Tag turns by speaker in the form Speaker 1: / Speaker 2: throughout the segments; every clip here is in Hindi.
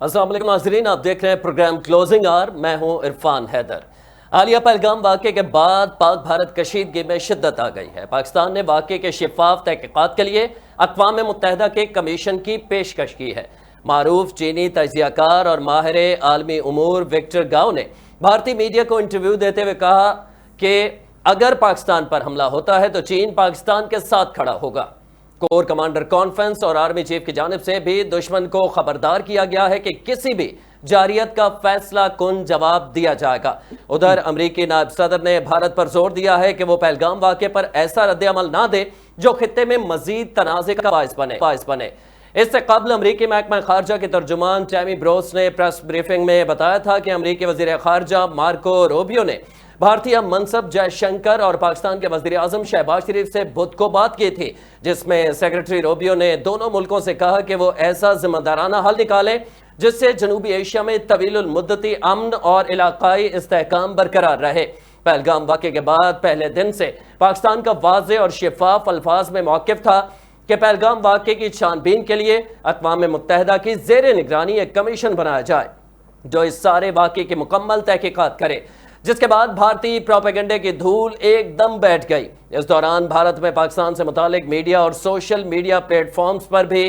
Speaker 1: अस्सलाम वालेकुम नाज़रीन, आप देख रहे हैं प्रोग्राम क्लोजिंग आवर। मैं हूं इरफान हैदर। हालिया पहलगाम वाक़े के बाद पाक भारत कशीदगी में शिद्दत आ गई है। पाकिस्तान ने वाक़े के शिफाफ तहक़ीक़ात के लिए अक़वाम मुत्तहिदा के कमीशन की पेशकश की है। मारूफ चीनी तजियाकार और माहिर आलमी उमूर विक्टर गाओ ने भारतीय मीडिया को इंटरव्यू देते हुए कहा कि अगर पाकिस्तान पर हमला होता है तो चीन पाकिस्तान के साथ खड़ा होगा। कोर कमांडर कॉन्फ्रेंस और आर्मी चीफ की जानिब से भी दुश्मन को खबरदार किया गया है कि किसी भी जारियत का फैसला कुन जवाब दिया जाएगा। उधर अमरीकी नायब सदर ने भारत पर जोर दिया है कि वो पहलगाम वाक़े पर ऐसा रद्द-ए-अमल ना दे जो खित्ते में मजीद तनाज़े का बाइस बने। इससे कबल अमरीकी महकमा खारजा के तर्जुमान टैमी ब्रोस ने प्रेस ब्रीफिंग में बताया था कि अमरीकी वज़ीर खारजा मार्को रूबियो ने भारतीय मनसब जयशंकर और पाकिस्तान के वज़ीर आज़म शहबाज शरीफ से बुध को बात की थी, जिसमें सेक्रेटरी रूबियो ने दोनों मुल्कों से कहा कि वो ऐसा जिम्मेदाराना हल निकाले जिससे जनूबी एशिया में तवीलुल मुद्दती अमन और इलाकाई इस्तेहकाम बरकरार रहे। पहलगाम वाक़े के बाद पहले दिन से पाकिस्तान का वाज़े और शिफाफ अल्फाज में मौक़िफ़ था कि पहलगाम वाक़े की छानबीन के लिए अक़वाम मुत्तहिदा की ज़ेर निगरानी एक कमीशन बनाया जाए जो इस सारे वाक़े की मुकम्मल तहक़ीक़ात करे, जिसके बाद भारतीय प्रोपेगेंडे की धूल एकदम बैठ गई। इस दौरान भारत में पाकिस्तान से मुतालिक मीडिया और सोशल मीडिया प्लेटफॉर्म्स पर भी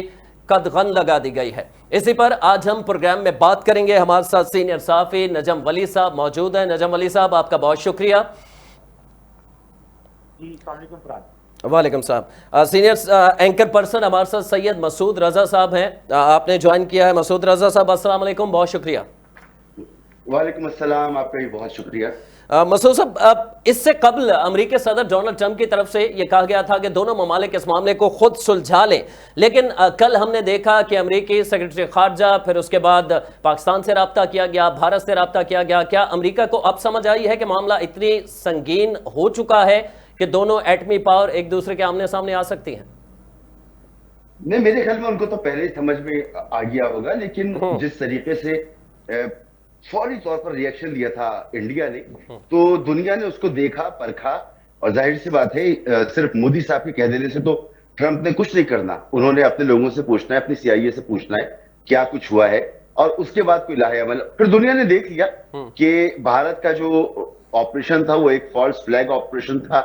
Speaker 1: कदगन लगा दी गई है। इसी पर आज हम प्रोग्राम में बात करेंगे। हमारे साथ सीनियर सहाफ़ी नजम वली साहब मौजूद हैं। नजम वली साहब, आपका बहुत शुक्रिया। वालेकुम साहब। सीनियर एंकर पर्सन हमारे साथ सैयद मसूद रजा साहब हैं, आपने ज्वाइन किया है। मसूद रजा साहब, अस्सलाम वालेकुम, बहुत शुक्रिया।
Speaker 2: वालेकुम अस्सलाम, आपका भी बहुत शुक्रिया।
Speaker 1: मसूद साहब, इससे कबल अमरीकी सदर डोनाल्ड ट्रंप की तरफ से यह कहा गया था कि दोनों ममालिक इस मामले को खुद सुलझा लें, लेकिन कल हमने देखा कि अमरीकी सेक्रेटरी खारजा, फिर उसके बाद पाकिस्तान से रब्ता किया गया, भारत से रब्ता किया गया। क्या अमरीका को अब समझ आई है कि मामला इतनी संगीन हो चुका है कि दोनों एटमी पावर एक दूसरे के आमने सामने आ सकती हैं?
Speaker 2: नहीं, मेरे ख्याल में उनको तो पहले ही समझ में आ गया होगा, लेकिन जिस तरीके से फौरी तौर पर रिएक्शन दिया था इंडिया ने, तो दुनिया ने उसको देखा, परखा, और जाहिर सी बात है सिर्फ मोदी साहब के कह देने से तो ट्रंप ने कुछ नहीं करना। उन्होंने अपने लोगों से पूछना है, अपनी सीआईए से पूछना है क्या कुछ हुआ है, और उसके बाद कोई लाहेअमल। फिर दुनिया ने देख लिया कि भारत का जो ऑपरेशन था वो एक फॉल्स फ्लैग ऑपरेशन था,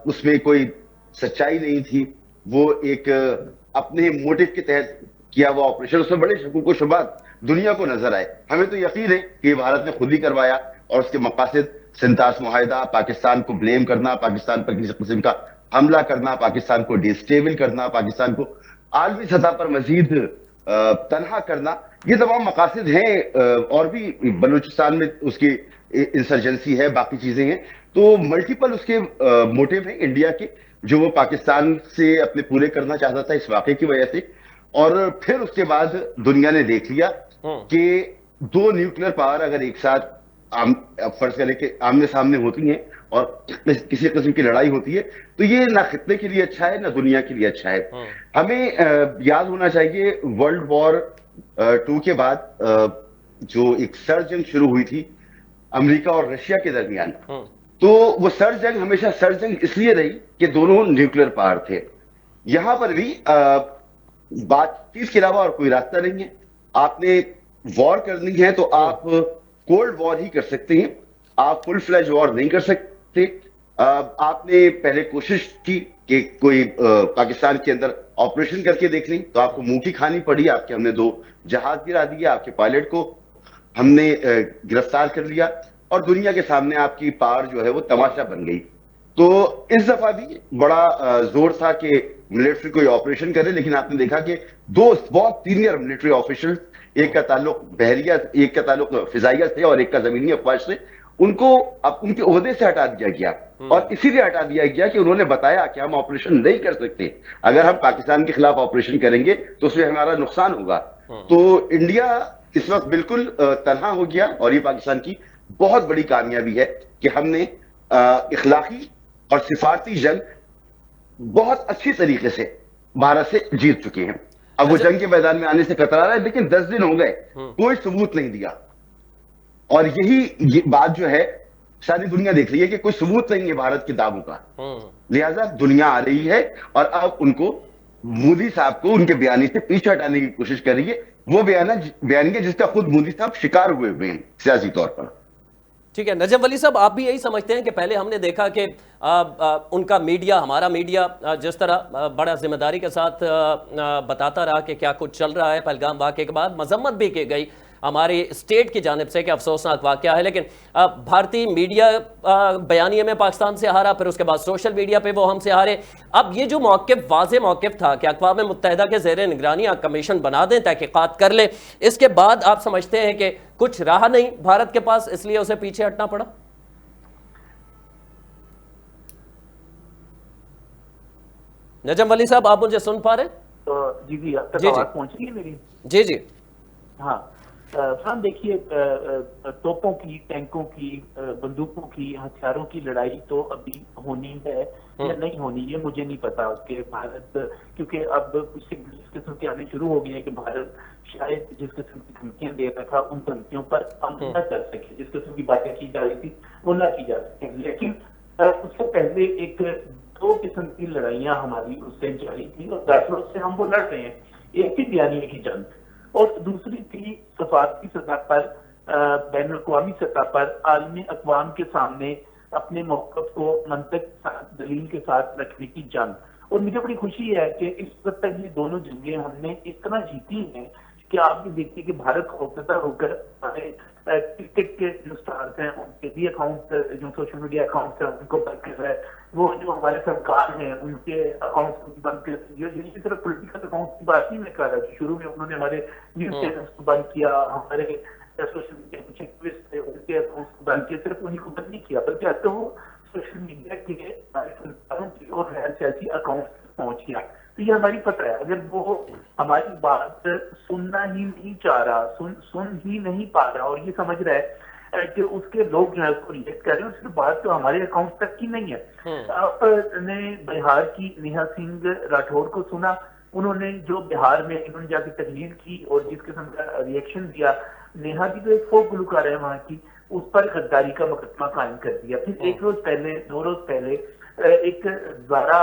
Speaker 2: उसमें कोई सच्चाई नहीं थी, वो एक अपने मोटिव के तहत किया हुआ ऑपरेशन, उसमें बड़े शकूक व शुबात दुनिया को नजर आए। हमें तो यकीन है कि भारत ने खुद ही करवाया और उसके मकासद सिंतास मुआहिदा, पाकिस्तान को ब्लेम करना, पाकिस्तान पर किसी किस्म का हमला करना, पाकिस्तान को डिस्टेबल करना, पाकिस्तान को आलमी सतह पर मजीद तनहा करना, ये तमाम मकासद हैं। और भी बलूचिस्तान में उसकी इंसर्जेंसी है, बाकी चीजें हैं, तो मल्टीपल उसके मोटिव हैं इंडिया के, जो वो पाकिस्तान से अपने पूरे करना चाहता था इस वाकये की वजह से। और फिर उसके बाद दुनिया ने देख लिया कि दो न्यूक्लियर पावर अगर एक साथ फर्ज करें कि आमने सामने होती हैं और किसी किस्म की लड़ाई होती है, तो ये ना खित्ते के लिए अच्छा है ना दुनिया के लिए अच्छा है। हमें याद होना चाहिए वर्ल्ड वॉर 2 के बाद जो एक सर्द जंग शुरू हुई थी अमेरिका और रशिया के दरमियान, तो वो सर्द जंग हमेशा सर्द जंग इसलिए रही कि दोनों न्यूक्लियर पावर थे। यहां पर भी बातचीत के अलावा और कोई रास्ता नहीं है। आपने वॉर करनी है तो आप कोल्ड वॉर ही कर सकते हैं, आप फुल फ्लैज वॉर नहीं कर सकते। आपने पहले कोशिश की कि कोई पाकिस्तान के अंदर ऑपरेशन करके देख ली, तो आपको मुंह की खानी पड़ी। आपके हमने 2 जहाज गिरा दिए, आपके पायलट को हमने गिरफ्तार कर लिया, और दुनिया के सामने आपकी पावर जो है वो तमाशा बन गई। तो इस दफा भी बड़ा जोर था कि मिलिट्री कोई ऑपरेशन करे, लेकिन आपने देखा कि 2 बहुत सीनियर मिलिट्री ऑफिशियल, एक का ताल्लुक बहरिया, एक का ताल्लुक फिजाइया से और एक का जमीनी अफवाज से, उनको अब उनके ओहदे से हटा दिया गया। और इसीलिए हटा दिया गया कि उन्होंने बताया कि हम ऑपरेशन नहीं कर सकते, अगर हम पाकिस्तान के खिलाफ ऑपरेशन करेंगे तो उसमें हमारा नुकसान होगा। तो इंडिया इस वक्त बिल्कुल तनहा हो गया, और ये पाकिस्तान की बहुत बड़ी कामयाबी है कि हमने इखलाकी और सिफारती जंग बहुत अच्छी तरीके से भारत से जीत चुके हैं। अब वो जंग के मैदान में आने से कतरा रहा है, लेकिन 10 दिन हो गए, कोई सबूत नहीं दिया। और यही बात जो है सारी दुनिया देख रही है कि कोई सबूत नहीं है भारत के दावों का, लिहाजा दुनिया आ रही है और अब उनको मोदी साहब को उनके बयानी से पीछे हटाने की कोशिश कर रही है। वो बयानिया जिसका खुद मोदी साहब शिकार हुए हैं सियासी तौर पर।
Speaker 1: ठीक है नजम वली साहब, आप भी यही समझते हैं कि पहले हमने देखा कि उनका मीडिया, हमारा मीडिया जिस तरह बड़ा जिम्मेदारी के साथ बताता रहा कि क्या कुछ चल रहा है, पहलगाम वाक़े के बाद मजम्मत भी की गई हमारी स्टेट की जानिब से कि अफसोसनाक वाक़या है, लेकिन भारतीय मीडिया बयानिए में पाकिस्तान से हारा, फिर उसके बाद सोशल मीडिया पे वो हमसे हारे। अब ये जो मौक़िफ़, वाज़ेह मौक़िफ़ था कि अक़वाम मुत्तहिदा के ज़ेर निगरानी कमीशन बना दें, तहक़ीक़ात कर ले, इसके बाद आप समझते हैं कि कुछ रहा नहीं भारत के पास, इसलिए उसे पीछे हटना पड़ा? नजम वली साहब, आप मुझे सुन पा रहे हैं?
Speaker 3: तो जी जी, अब तक
Speaker 1: जी जी
Speaker 3: आवाज पहुंच रही है मेरी?
Speaker 1: जी जी।
Speaker 3: हाँ। फरहान देखिए, तोपों की, टैंकों की, बंदूकों की, हथियारों की लड़ाई तो अभी होनी है या नहीं होनी, ये मुझे नहीं पता कि भारत, क्योंकि अब कुछ जिस किस्म के आने शुरू हो गए हैं कि भारत शायद जिस किस्म की धमकियां दे रहा था उन धमकियों पर अमल न कर सके, जिस किस्म की बातें की जा रही थी वो न की जा सके। लेकिन उससे पहले एक दो किस्म की लड़ाइयां हमारी उससे जारी थी और 10 रोज से हम वो लड़ रहे हैं। एक थी बयानिया की जंग और दूसरी थी सफारती सतह पर, बैन अवी सतह पर आलमी अक़वाम के सामने अपने मौक़िफ़ को मंतक दलील के साथ रखने की जंग। और मुझे बड़ी खुशी है कि इस वक्त तक ये दोनों जंगें हमने इतना जीती हैं कि आप भी देखिए कि भारत खौफजदा होकर हमारे क्रिकेट के जो स्टार्स हैं उनके भी अकाउंट, जो सोशल मीडिया अकाउंट्स हैं उनको बंद कर रहा है, वो जो हमारे सरकार हैं उनके अकाउंट्स को बंद कर, जो जिनकी तरफ पोलिटिकल अकाउंट्स की बात नहीं मैं कर रहा, शुरू में उन्होंने हमारे न्यूज चैनल्स को बंद किया, हमारे सोशल मीडिया कुछ एक्टिविस्ट थे उनके अकाउंट्स को बंद किया, सिर्फ उन्हीं को बंद नहीं किया बल्कि अब तो वो सोशल मीडिया के हमारे सरकारों की और गैर सियासी अकाउंट्स पहुंच गया। तो ये हमारी पता है, अगर वो हमारी बात सुनना ही नहीं चाह रहा, सुन ही नहीं पा रहा और ये समझ रहा है कि उसके लोग जो है उसको रिजेक्ट कर रहे हैं, उसकी बात तो हमारे अकाउंट तक की नहीं है। आपने बिहार की नेहा सिंह राठौर को सुना, उन्होंने जो बिहार में इन्होंने जाके तकरीर की और जिस किस्म का रिएक्शन दिया, नेहा जी तो एक फोक गुलकार है वहां की, उस पर गद्दारी का मुकदमा कायम कर दिया। फिर एक रोज पहले, 2 रोज पहले एक ज़ारा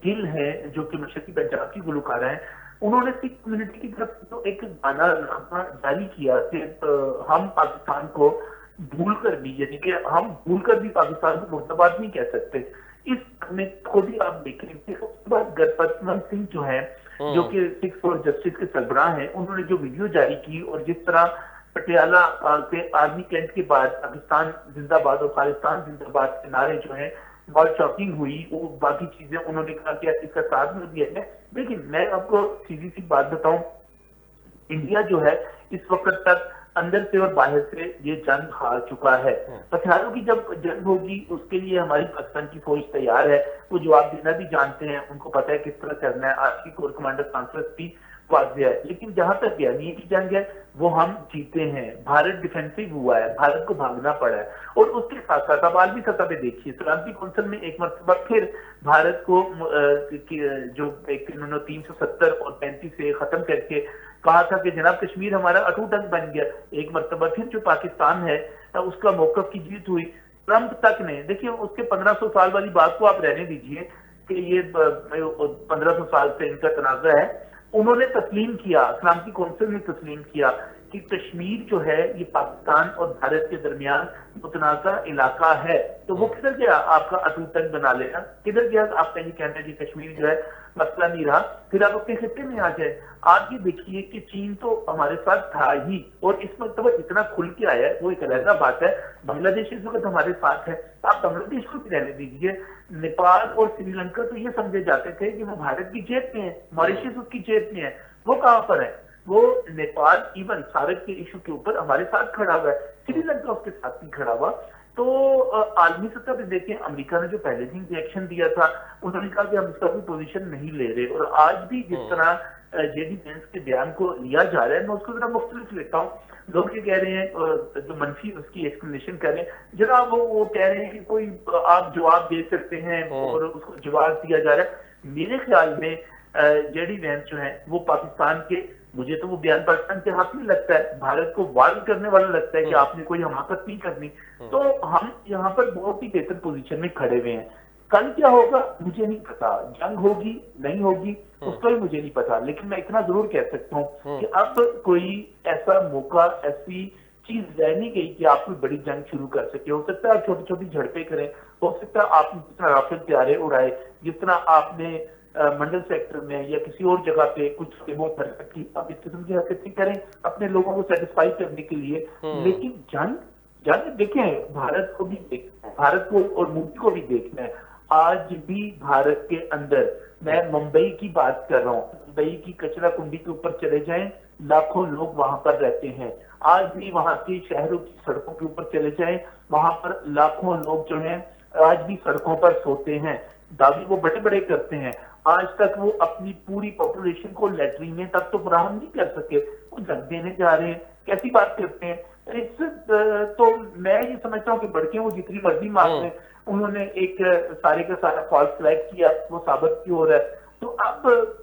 Speaker 3: गिल है जो कि मशरकी पंजाब की गुलकारा है, उन्होंने सिख कम्युनिटी की तरफ तो एक गाना जारी किया कि हम पाकिस्तान को भूल कर भी, यानी कि हम भूल कर भी पाकिस्तान को मुर्दाबाद नहीं कह सकते। इस में को भी आप देखें, उसके बाद गरपतवंत सिंह जो है, जो कि सिक्स फॉर जस्टिस के सरबराह हैं, उन्होंने जो वीडियो जारी की और जिस तरह पटियाला के आर्मी कैंप के बाद पाकिस्तान जिंदाबाद और खालिस्तान जिंदाबाद के नारे जो है बहुत शॉकिंग हुई, वो बाकी चीजें उन्होंने कहा कि इसका साथ में दिया है। लेकिन मैं आपको सीधी सी बात बताऊं, इंडिया जो है इस वक्त तक अंदर से और बाहर से ये जंग हार चुका है। हथियारों की जब जंग होगी उसके लिए हमारी पाकिस्तान की फौज तैयार है, वो जवाब देना भी जानते हैं, उनको पता है किस तरह करना है। आज की कोर कमांडर कॉन्फ्रेंस भी वाज़ेह है। लेकिन जहां तक बयानिया की जंग है वो हम जीते हैं, भारत डिफेंसिव हुआ है, भारत को भागना पड़ा है। और उसके साथ साथ अब आलमी सतह पे देखिए, सलामती कौंसिल में एक मरतबा फिर भारत को जो एक उन्होंने 370 और 35 से खत्म करके कहा था कि जनाब कश्मीर हमारा अटूट अंग बन गया। एक मरतबा फिर जो पाकिस्तान है उसका मौकफ की जीत हुई। ट्रंप तक ने, देखिए उसके 1500 साल वाली बात को आप रहने दीजिए कि ये 1500 साल से इनका तनाजा है, उन्होंने तस्लीम किया, सलामती कौंसिल ने तस्लीम किया कि कश्मीर जो है ये पाकिस्तान और भारत के दरमियान मुतनाज़ा इलाका है। तो वो किधर गया आपका अटूट अंग बना लेना, किधर गया आपका ये कहना है कि कश्मीर जो है मसला नहीं रहा। फिर आप अपने खित्ते में आ जाए, आप ये देखिए कि चीन तो हमारे साथ था ही और इस मरतबा इतना खुल के आया है, वो एक अलग बात है। बांग्लादेश इस वक्त हमारे साथ है, आप बांग्लादेश को भी रहने दीजिए। नेपाल और श्रीलंका तो ये समझे जाते थे कि वो भारत की जेब में है, मॉरिशस उसकी जेब में है, वो कहां पर है? वो नेपाल इवन सार्क के इशू के ऊपर हमारे साथ खड़ा हुआ है, श्रीलंका उसके साथ नहीं खड़ा हुआ। तो आलमी सतह पे देखें, अमेरिका ने जो पहले दिन रिएक्शन दिया था, उन्होंने कहा कि हम इसका कोई पोजीशन नहीं ले रहे। और आज भी जिस तरह जेडी वेंस के बयान को लिया जा रहा है, मैं उसको जरा मुख्तलिफ लेता हूँ। लोग ये कह रहे हैं, जो मनफी उसकी एक्सप्लेनेशन कर रहे हैं, जरा वो कह रहे हैं कि कोई आप जवाब दे सकते हैं और उसको जवाब दिया जा रहा है। मेरे ख्याल में जेडी वेंस जो है वो पाकिस्तान के, मुझे तो वो बयान पाकिस्तान के हाथ में लगता है, भारत को वार्न करने वाला लगता है कि आपने कोई हमाकत नहीं करनी। तो हम यहाँ पर बहुत ही बेहतर पोजीशन में खड़े हुए हैं। कल क्या होगा मुझे नहीं पता, जंग होगी नहीं होगी उसका भी मुझे नहीं पता, लेकिन मैं इतना जरूर कह सकता हूँ कि अब कोई ऐसा मौका, ऐसी चीज रह नहीं गई कि आप कोई बड़ी जंग शुरू कर सके। हो सकता है आप छोटी छोटी झड़पें करें, हो सकता है आप जितना राफेल प्यारे उड़ाए, जितना आपने मंडल सेक्टर में या किसी और जगह पे कुछ बहुत हरकत की, आप इस किस्म की हरकतें करें अपने लोगों को सेटिस्फाई करने के लिए। लेकिन जंग देखें, भारत को भी देखना है, भारत को और मोदी को भी देखना है। आज भी भारत के अंदर, मैं मुंबई की बात कर रहा हूँ, मुंबई की कचरा कुंडी के ऊपर चले जाएं, लाखों लोग वहां पर रहते हैं। आज भी वहां के शहरों की सड़कों के ऊपर चले जाएं, वहां पर लाखों लोग जो हैं आज भी सड़कों पर सोते हैं। दावे वो बड़े बड़े करते हैं, आज तक वो अपनी पूरी पॉपुलेशन को लैट्रीन तक तो फराहम नहीं कर सके, वो जग देने जा रहे हैं। कैसी बात करते हैं? तो मैं ये समझता हूँ कि बड़के वो जितनी मर्जी मांग लें, उन्होंने एक सारे का सारा फॉल्स फ्लैग किया, वो साबित क्यों हो रहा है? तो अब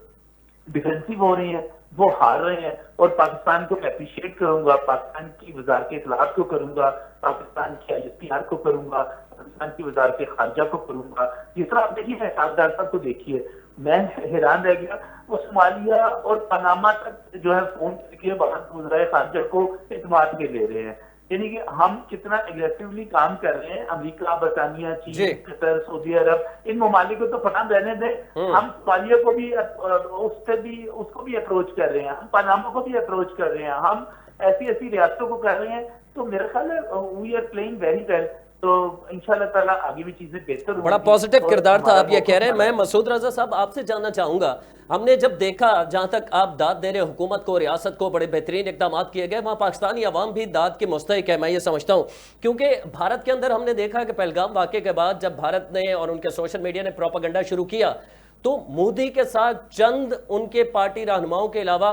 Speaker 3: डिफेंसिव हो रही हैं, वो हार रहे हैं। और पाकिस्तान को मैं अप्रिशिएट करूंगा, पाकिस्तान की वजारत इत्तलात को करूंगा, पाकिस्तान की ISPR को करूंगा, पाकिस्तान की वजारत खारजा को करूंगा। जिस तरह आप देखिए साहब को देखिए, मैं हैरान रह गया, वो सोमालिया और पनामा तक जो है फोन करके वजारत खारजा को इत्मीनान के ले रहे हैं। यानी कि हम कितना एग्रेसिवली काम कर रहे हैं। अमेरिका, बरतानिया, चीन, कतर, सऊदी अरब, इन ममालिक को तो फनाम रहने दें, हम सोमालिया को भी उसको भी अप्रोच कर रहे हैं, हम पनामा को भी अप्रोच कर रहे हैं, हम ऐसी ऐसी रियासतों को कर रहे हैं। तो मेरा ख्याल है we are playing very well. तो इंशाल्लाह ताला आगे भी चीजें बेहतर होंगी।
Speaker 1: बड़ा पॉजिटिव किरदार था आप ये कह रहे हैं। मैं मसूद रजा साहब आपसे जानना चाहूंगा, हमने जब देखा, जहां तक आप दाद दे रहे हैं हुकूमत को, रियासत को, बड़े बेहतरीन इकदाम किए गए, वहां पाकिस्तानी अवाम भी दाद के मुस्तहिक है, मैं ये समझता हूं। क्योंकि भारत के अंदर हमने देखा कि पहलगाम वाक़े के बाद जब भारत ने और उनके सोशल मीडिया ने प्रोपेगेंडा शुरू किया, तो मोदी के साथ चंद उनके पार्टी रहनुमाओं के अलावा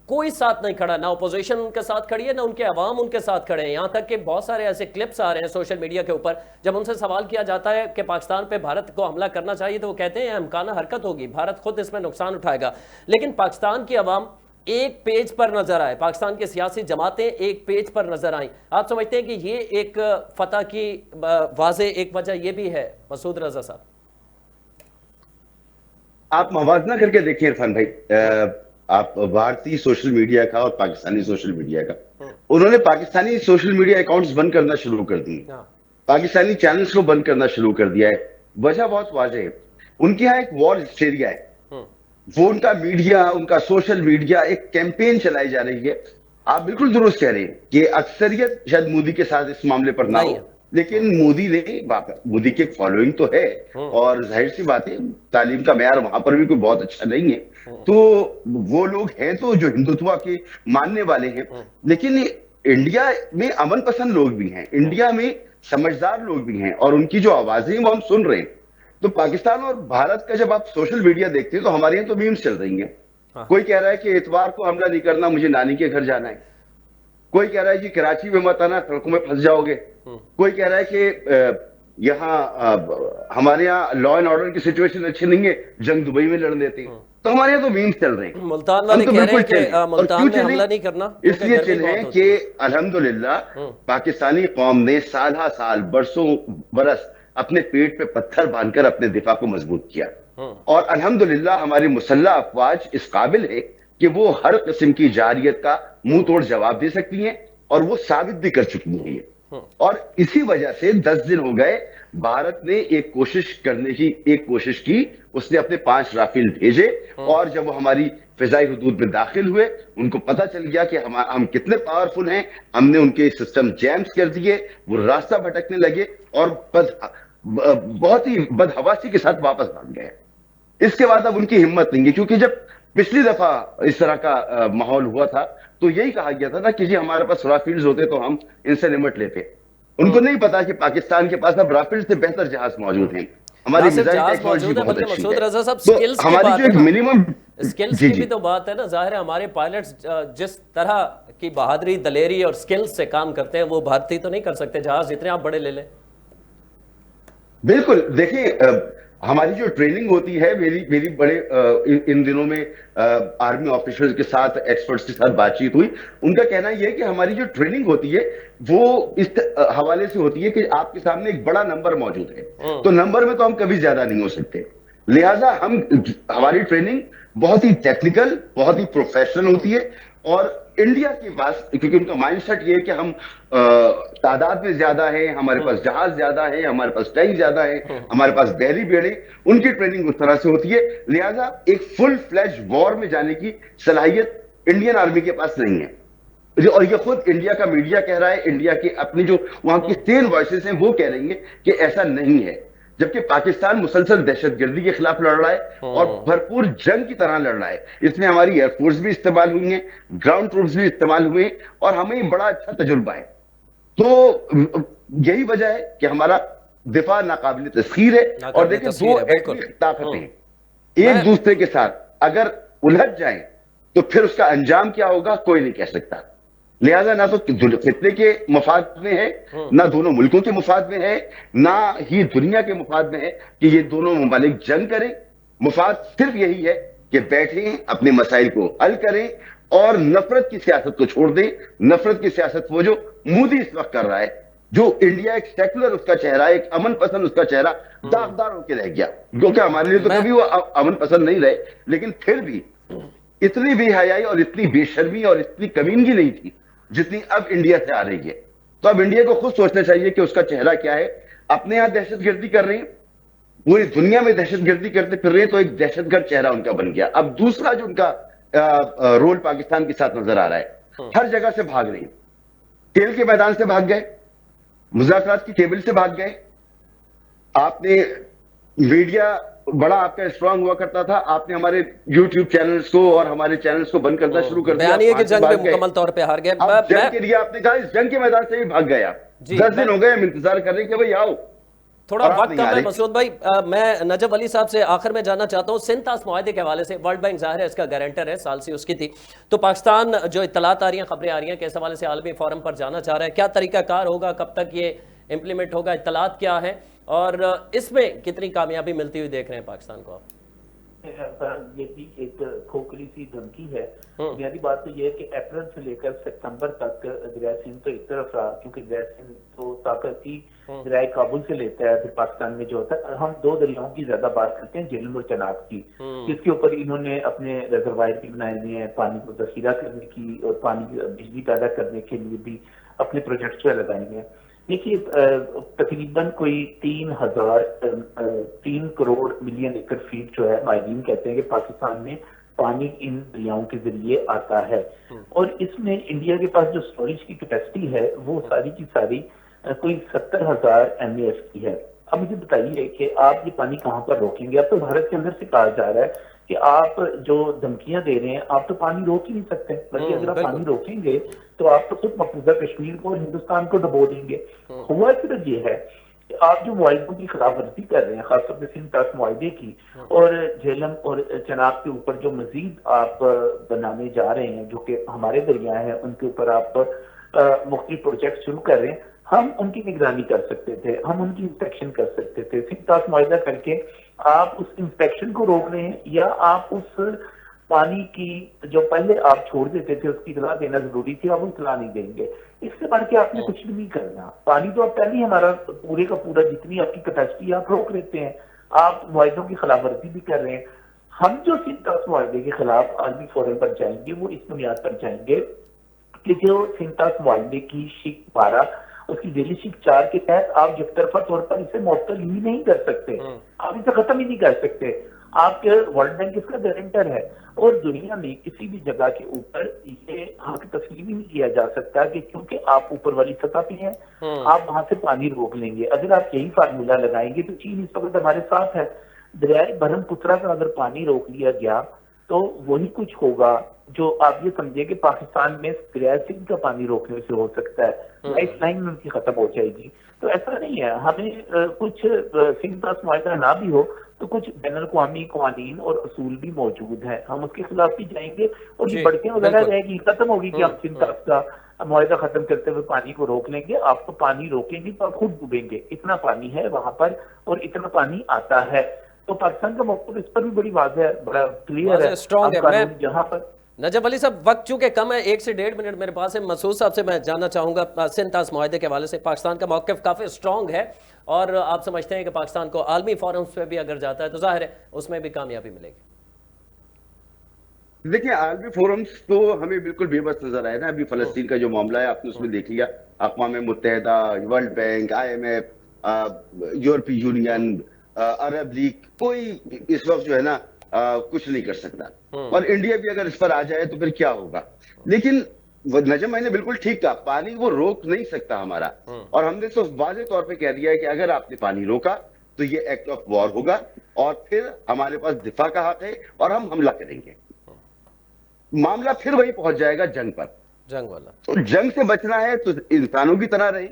Speaker 1: कोई साथ नहीं खड़ा, ना ओपोजिशन उनके साथ खड़ी है, ना उनके अवाम उनके साथ खड़े हैं। यहां तक कि बहुत सारे ऐसे क्लिप्स आ रहे हैं सोशल मीडिया के ऊपर, जब उनसे सवाल किया जाता है कि पाकिस्तान पे भारत को हमला करना चाहिए, तो वो कहते हैं अमकाना हरकत होगी, भारत खुद इसमें नुकसान उठाएगा। लेकिन पाकिस्तान की अवाम एक पेज पर नजर आए, पाकिस्तान की सियासी जमातें एक पेज पर नजर आई। आप समझते हैं कि ये एक फतह की वाज़े एक वजह ये भी है मसूद रजा साहब?
Speaker 2: आप मवाजना करके देखिए इरफान भाई, आप भारतीय सोशल मीडिया का और पाकिस्तानी सोशल मीडिया का, उन्होंने पाकिस्तानी सोशल मीडिया अकाउंट्स बंद करना शुरू कर दिए, पाकिस्तानी चैनल्स को बंद करना शुरू कर दिया है। वजह बहुत वाज़ेह है, उनके यहाँ एक वॉर हिस्टेरिया है, वो उनका मीडिया, उनका सोशल मीडिया एक कैंपेन चलाई जा रही है। आप बिल्कुल दुरुस्त कह रहे हैं कि अक्सरियत शायद मोदी के साथ इस मामले पर ना हो, लेकिन मोदी की एक फॉलोइंग तो है, और जाहिर सी बात है तालीम का मेयार वहां पर भी कोई बहुत अच्छा नहीं है, तो वो लोग हैं तो जो हिंदुत्व के मानने वाले हैं। लेकिन इंडिया में अमन पसंद लोग भी हैं, इंडिया में समझदार लोग भी हैं, और उनकी जो आवाजें वो हम सुन रहे हैं। तो पाकिस्तान और भारत का जब आप सोशल मीडिया देखते हैं तो हमारे यहाँ तो मीम्स चल रही हैं। कोई कह रहा है कि इतवार को हमला नहीं करना, मुझे नानी के घर जाना है। कोई कह रहा है कि कराची में मत आना, सड़कों में फंस जाओगे। कोई कह रहा है कि यहाँ हमारे यहाँ लॉ एंड ऑर्डर की सिचुएशन अच्छी नहीं है, जंग दुबई में लड़ लेते हैं। तो हमारे यहाँ तो मीम्स चल रहे हैं,
Speaker 1: मुल्तान वाले कह रहे हैं कि मुल्तान में हमला नहीं करना,
Speaker 2: इसलिए चल रहे हैं कि अल्हम्दुलिल्लाह पाकिस्तानी कौम ने साल साल बरसों बरस अपने पेट पे पत्थर बांधकर अपने दिफा को मजबूत किया, और अल्हम्दुलिल्लाह हमारी मुसल्लह अफवाज इस काबिल है कि वो हर किस्म की जारियत का मुंह तोड़ जवाब दे सकती हैं, और वो साबित भी कर चुकी है। और इसी वजह से 10 दिन हो गए, भारत ने एक कोशिश की, उसने अपने 5 राफेल भेजे, और जब वो हमारी फिजाई हुदूद में दाखिल हुए, उनको पता चल गया कि हम कितने पावरफुल हैं, हमने उनके सिस्टम जैम्स कर दिए, वो रास्ता भटकने लगे और बहुत ही बदहवासी के साथ वापस भाग गए। इसके बाद अब उनकी हिम्मत नहीं है, क्योंकि जब पिछली दफा इस तरह का माहौल हुआ था तो यही कहा गया था ना कि जी हमारे पास राफेल्स होते तो हम इनसे निपट लेते। उनको नहीं पता कि पाकिस्तान के पास अब राफेल से बेहतर जहाज मौजूद हैं, हमारी मिसाइल टेक्नोलॉजी बहुत अच्छी है। तो हमारी जो एक मिनिमम
Speaker 1: स्किल्स की भी तो बात है ना, जाहिर है हमारे पायलट्स जिस तरह की बहादुरी, दलेरी और स्किल्स से काम करते हैं वो भारतीय तो नहीं कर सकते, जहाज जितने आप बड़े ले लें।
Speaker 2: बिल्कुल, देखिए हमारी जो ट्रेनिंग होती है, मेरी मेरी बड़े इन दिनों में आर्मी ऑफिसर्स के साथ, एक्सपर्ट्स के साथ बातचीत हुई। उनका कहना यह है कि हमारी जो ट्रेनिंग होती है वो इस हवाले से होती है कि आपके सामने एक बड़ा नंबर मौजूद है, तो नंबर में तो हम कभी ज्यादा नहीं हो सकते। लिहाजा हमारी ट्रेनिंग बहुत ही टेक्निकल, बहुत ही प्रोफेशनल होती है। और इंडिया के पास, क्योंकि उनका माइंडसेट ये है कि हम तादाद में ज्यादा है, हमारे पास जहाज ज्यादा है, हमारे पास टैंक ज्यादा है, हमारे पास बहरी बेड़े, उनकी ट्रेनिंग उस तरह से होती है। लिहाजा एक फुल फ्लैश वॉर में जाने की सलाहियत इंडियन आर्मी के पास नहीं है। और ये खुद इंडिया का मीडिया कह रहा है, इंडिया की अपनी जो वहां की 3 वॉइसेस हैं वो कह रही हैं कि ऐसा नहीं है। जबकि पाकिस्तान मुसलसल दहशतगर्दी के खिलाफ लड़ रहा है और भरपूर जंग की तरह लड़ रहा है। इसमें हमारी एयरफोर्स भी इस्तेमाल हुई है, ग्राउंड ट्रूप्स भी इस्तेमाल हुए हैं, और हमें बड़ा अच्छा तजुर्बा है। तो यही वजह है कि हमारा दिफा नाकाबिल तस्खीर है। और देखिए, 2 ऐसी ताकतें एक दूसरे के साथ अगर उलझ जाएं तो फिर उसका अंजाम क्या होगा कोई नहीं कह सकता। लिहाजा ना तो फितने के मफाद में है, ना दोनों मुल्कों के मफाद में है, ना ही दुनिया के मफाद में है कि ये दोनों ममालिक जंग करें। मफाद सिर्फ यही है कि बैठें, अपने मसाइल को हल करें और नफरत की सियासत को छोड़ दें। नफरत की सियासत वो जो मोदी इस वक्त कर रहा है, जो इंडिया एक सेकुलर उसका चेहरा, एक अमन पसंद उसका चेहरा दागदार होकर रह गया। क्योंकि हमारे लिए तो कभी वो अमन पसंद नहीं रहे, लेकिन फिर भी इतनी बेहयाई और इतनी बेशर्मी और इतनी कमीनगी नहीं थी जितनी अब इंडिया से आ रही है। तो अब इंडिया को खुद सोचना चाहिए कि उसका चेहरा क्या है। अपने यहां दहशतगर्दी कर रहे हैं, पूरी दुनिया में दहशतगर्दी करते फिर रहे हैं, तो एक दहशतगर्द चेहरा उनका बन गया। अब दूसरा जो उनका रोल पाकिस्तान के साथ नजर आ रहा है, हर जगह से भाग रहे हैं। तेल के मैदान से भाग गए, मुज़ाकरात की टेबल से भाग गए। आपने मीडिया बड़ा आपका स्ट्रांग हुआ करता था, आपने हमारे YouTube चैनल्स को और हमारे चैनल्स को बंद करना शुरू कर दिया।
Speaker 1: बयान ये कि जंग में मुकम्मल तौर पे हार गए।
Speaker 2: जंग के लिए आपने कहा, इस जंग के मैदान से भी भाग गए आप। 10 दिन हो गए हम इंतजार कर रहे हैं कि भाई आओ।
Speaker 1: थोड़ा वक्त कम है मसूद भाई, मैं नजब अली साहब से आखिर में जानना चाहता हूँ, सिंतास मुआहदे के हवाले से। वर्ल्ड बैंक जाहिर है इसका गारंटर है, साल से उसकी थी। तो पाकिस्तान जो इत्तलात आ रही हैं, खबरें आ रही हैं कि इस हवाले से आलमी फोरम पर जाना चाह रहा है, क्या तरीकाकार होगा, कब तक ये इंप्लीमेंट होगा, इत्तलात क्या है और इसमें कितनी कामयाबी मिलती हुई देख रहे हैं पाकिस्तान को आप?
Speaker 3: ये भी एक खोखली सी धमकी है। बुनियादी बात तो ये है कि अप्रैल से लेकर सितंबर तक दरिया सिंध तो एक तरफ रहा, क्योंकि दरिया सिंध तो ताकत ही दरिया काबुल से लेता है, फिर पाकिस्तान में जो होता है। हम 2 दरियाओं की ज्यादा बात करते हैं, झेलम और चनाब की, जिसके ऊपर इन्होंने अपने रिजर्वायर भी बनाए हुए हैं, पानी को जखीरा करने की और पानी बिजली पैदा करने के लिए भी अपने प्रोजेक्ट्स पे लगाएंगे हैं। देखिए, तकरीबन कोई 3 करोड़ मिलियन एकड़ फीट जो है, माहिरीन कहते हैं कि पाकिस्तान में पानी इन दरियाओं के जरिए आता है। और इसमें इंडिया के पास जो स्टोरेज की कैपेसिटी है वो सारी की सारी कोई 70,000 MAF की है। अब मुझे बताइए कि आप ये पानी कहाँ पर रोकेंगे? अब तो भारत के अंदर से कहा जा रहा है कि आप जो धमकियां दे रहे हैं, आप तो पानी रोक ही नहीं सकते, बल्कि अगर आप पानी रोकेंगे तो आप तो खुद मकबूजा कश्मीर को और हिंदुस्तान को डुबो देंगे। हुआ सिर्फ ये है कि आप जो मुआहदों की खिलाफ वर्जी कर रहे हैं, खासतौर पर सिंध मुआहदे की और झेलम और चनाब के ऊपर जो मजीद आप बनाने जा रहे हैं, जो कि हमारे दरिया हैं, उनके ऊपर आप मुख्तलिफ प्रोजेक्ट शुरू कर रहे हैं। हम उनकी निगरानी कर सकते थे, हम उनकी इंस्पेक्शन कर सकते थे। सिंध मुआहदा करके आप उस इंस्पेक्शन को रोक रहे हैं, या आप उस पानी की जो पहले आप छोड़ देते थे उसकी इतला देना जरूरी थी, आप वो इतला नहीं देंगे। इससे बढ़ के आपने कुछ भी नहीं करना। पानी तो आप पहले ही हमारा पूरे का पूरा जितनी आपकी कैपेसिटी आप रोक लेते हैं, आप मुआहदों की खिलाफ वर्जी भी कर रहे हैं। हम जो सिंध मुआहदे के खिलाफ आलमी फोरम पर जाएंगे वो इस बुनियाद पर जाएंगे कि जो सिंध मुआहदे की शिक 12 उसकी डेली शिक 4 के तहत आप जब तरफा तौर पर इसे मुअत्तल ही नहीं कर सकते, आप इसे खत्म ही नहीं कर सकते। आपके वर्ल्ड बैंक इसका गारंटर है और दुनिया में किसी भी जगह के ऊपर ये हक तस्लीम ही नहीं किया जा सकता कि क्योंकि आप ऊपर वाली सतह पे हैं, आप वहां से पानी रोक लेंगे। अगर आप यही फार्मूला लगाएंगे तो चीन इस वक्त हमारे साथ है। दरियाए ब्रह्मपुत्रा का अगर पानी रोक लिया गया तो वही कुछ होगा जो आप ये समझे कि पाकिस्तान में दरिया सिंध का पानी रोकने से हो सकता है, लाइफ लाइन उनकी खत्म हो जाएगी। तो ऐसा नहीं है, हमें कुछ सिंध का मुआहदा ना भी हो तो कुछ बैनुल-अक़वामी क़वानीन और असूल भी मौजूद हैं, हम उसके खिलाफ भी जाएंगे और ये बढ़के वगैरह रहेगी, खत्म होगी कि हम सिंध का मुआहदा खत्म करते हुए पानी को रोक लेंगे। आपको पानी रोकेंगे तो आप खुद डूबेंगे, इतना पानी है वहां पर और इतना पानी आता है। तो पाकिस्तान का मौक़िफ़ इस पर भी बड़ी वाज़ेह है, बड़ा क्लियर है।
Speaker 1: स्ट्रॉन्ग है।
Speaker 3: अब
Speaker 1: मैं
Speaker 3: कानून जहाँ पर
Speaker 1: नजब अली साहब, वक्त चूंकि कम है, 1 से 1.5 मिनट मेरे पास है, मसूद साहब से मैं जानना चाहूँगा सिंध ताश मुआहदे के हवाले से पाकिस्तान का मौक़िफ़ काफ़ी स्ट्रॉन्ग है और आप समझते हैं कि पाकिस्तान को आलमी फोरम्स पे भी अगर जाता है तो जाहिर है उसमें भी कामयाबी मिलेगी।
Speaker 2: देखिए, आलमी फोरम्स तो हमें बिल्कुल बेबस नजर आए ना। अभी फलस्तीन का जो मामला है आपने उसमें देख लिया, अक़वाम मुत्तहिदा, वर्ल्ड बैंक, IMF, यूरोपीय यूनियन, अरब लीग, कोई इस वक्त जो है ना कुछ नहीं कर सकता। और इंडिया भी अगर इस पर आ जाए तो फिर क्या होगा। लेकिन नजम भाई ने बिल्कुल ठीक कहा, पानी वो रोक नहीं सकता हमारा। और हमने तो वाज़ेह तौर पे कह दिया है कि अगर आपने पानी रोका तो ये एक्ट ऑफ वॉर होगा और फिर हमारे पास दिफा का हक है और हम हमला करेंगे। मामला फिर वही पहुंच जाएगा जंग पर।
Speaker 1: जंग वाला
Speaker 2: तो जंग से बचना है तो इंसानों की तरह रहे,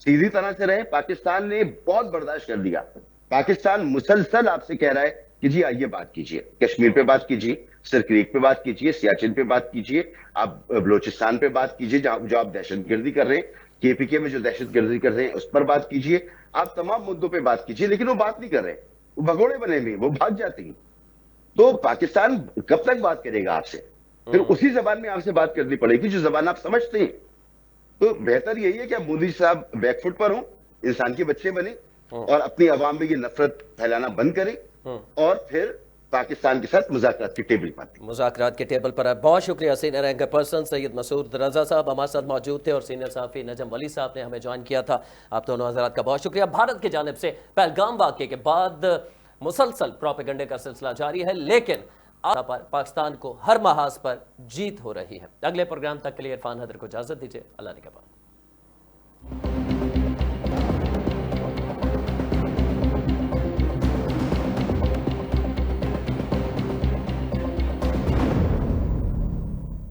Speaker 2: सीधी तरह से रहे। पाकिस्तान ने बहुत बर्दाश्त कर दिया। पाकिस्तान मुसलसल आपसे कह रहा है कि जी आइए बात कीजिए, कश्मीर पे बात कीजिए, सरक्रीक पे बात कीजिए, सियाचिन पे बात कीजिए, आप बलोचिस्तान पे बात कीजिए, जहां जो आप दहशतगर्दी कर रहे हैं, KPK में जो दहशतगर्दी कर रहे हैं उस पर बात कीजिए, आप तमाम मुद्दों पर बात कीजिए। लेकिन वो बात नहीं कर रहे, वो भगोड़े बने हुए, वो भाग जाते हैं। तो पाकिस्तान कब तक बात करेगा आपसे? फिर उसी जबान में आपसे बात करनी पड़ेगी जो जबान आप समझते हैं। तो बेहतर यही है कि अब मोदी साहब बैकफुट पर हों, इंसान के बच्चे बने और अपनी आवाम में ये नफरत फैलाना बंद करें और फिर पाकिस्तान के साथ मुज़ाकरात की टेबल पर
Speaker 1: मुज़ाकरात के टेबल पर है। बहुत शुक्रिया senior anchor person Syed Masood Raza साहब हमारे साथ मौजूद थे और सीनियर सहाफ़ी नजम वली साहब ने हमें ज्वाइन किया था। आप दोनों हज़रात का बहुत शुक्रिया। भारत की जानिब से पहलगाम वाक़े के बाद मुसलसल प्रोपेगेंडे का सिलसिला जारी है, लेकिन पर पाकिस्तान को हर महाज पर जीत हो रही है। अगले प्रोग्राम तक के लिए इरफान हैदर को इजाज़त दीजिए। अल्लाह ने के बाद।